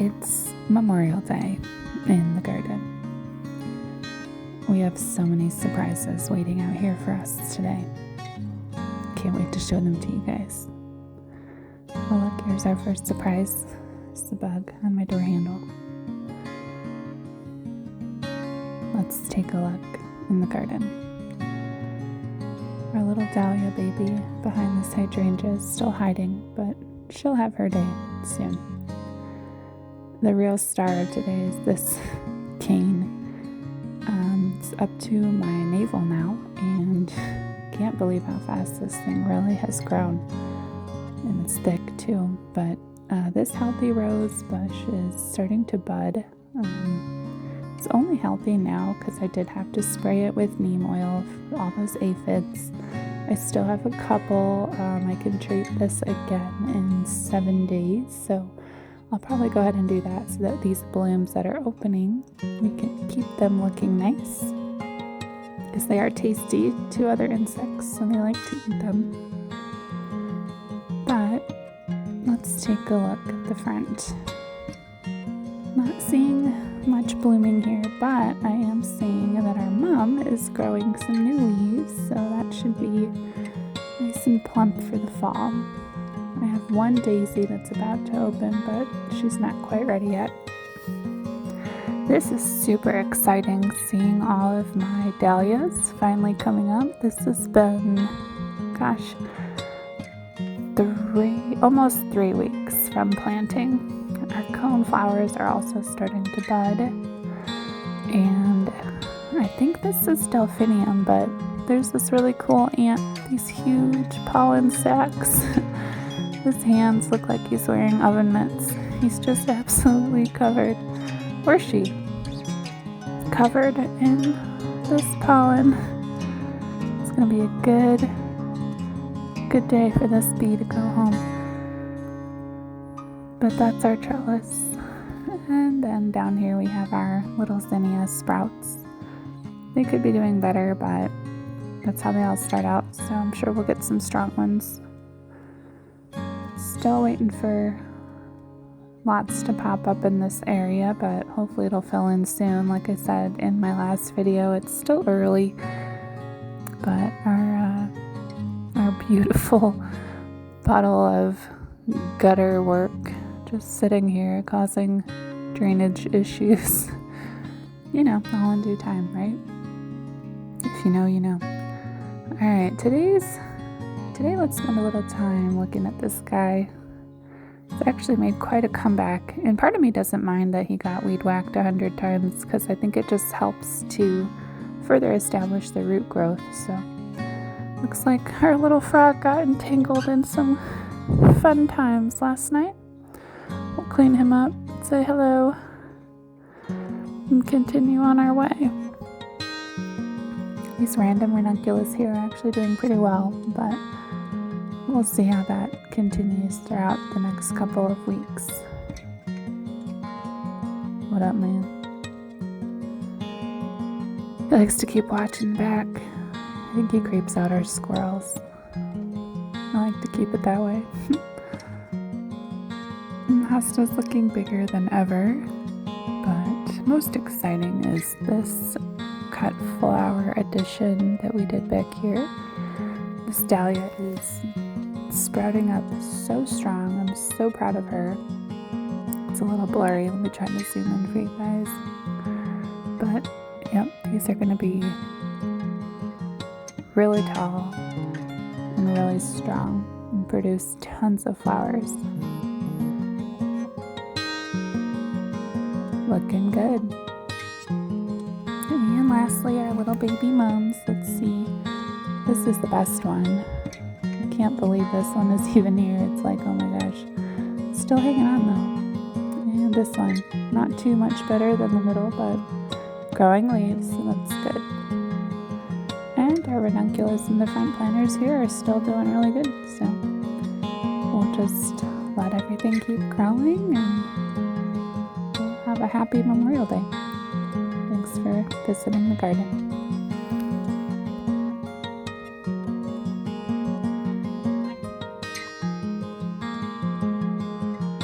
It's Memorial Day in the garden. We have so many surprises waiting out here for us today. Can't wait to show them to you guys. Oh look, here's our first surprise. It's the bug on my door handle. Let's take a look in the garden. Our little dahlia baby behind this hydrangea is still hiding, but she'll have her day soon. The real star of today is this cane. It's up to my navel now, and can't believe how fast this thing really has grown. And it's thick too, but this healthy rose bush is starting to bud. It's only healthy now because I did have to spray it with neem oil for all those aphids. I still have a couple. I can treat this again in 7 days, so I'll probably go ahead and do that so that these blooms that are opening, we can keep them looking nice, because they are tasty to other insects and they like to eat them. But let's take a look at the front. Not seeing much blooming here, but I am seeing that our mom is growing some new leaves, so that should be nice and plump for the fall. I have one daisy that's about to open, but she's not quite ready yet. This is super exciting, seeing all of my dahlias finally coming up. This has been, gosh, almost 3 weeks from planting. Our cone flowers are also starting to bud, and I think this is delphinium, but there's this really cool ant, these huge pollen sacs. His hands look like he's wearing oven mitts. He's just absolutely covered, or she, covered in this pollen. It's gonna be a good day for this bee to go home. But that's our trellis. And then down here we have our little zinnia sprouts. They could be doing better, but that's how they all start out, so I'm sure we'll get some strong ones. Still waiting for lots to pop up in this area, but hopefully it'll fill in soon. Like I said in my last video, it's still early, but our beautiful puddle of gutter work just sitting here causing drainage issues. You know, all in due time, right? If you know, you know. Alright, today let's spend a little time looking at this guy. He's actually made quite a comeback, and part of me doesn't mind that he got weed whacked 100 times, because I think it just helps to further establish the root growth. So looks like our little frog got entangled in some fun times last night. We'll clean him up, say hello, and continue on our way. These random ranunculus here are actually doing pretty well, but we'll see how that continues throughout the next couple of weeks. What up, man? He likes to keep watching back. I think he creeps out our squirrels. I like to keep it that way. Hosta's looking bigger than ever, but most exciting is this cut flower addition that we did back here. This dahlia is sprouting up so strong. I'm so proud of her. It's a little blurry. Let me try to zoom in for you guys. But yep, these are going to be really tall and really strong and produce tons of flowers. Looking good. And lastly, our little baby mums. Let's see. This is the best one. I can't believe this one is even here. It's like, oh my gosh. Still hanging on though. And this one. Not too much better than the middle, but growing leaves, so that's good. And our ranunculus in the front planters here are still doing really good. So we'll just let everything keep growing, and we'll have a happy Memorial Day. Thanks for visiting the garden.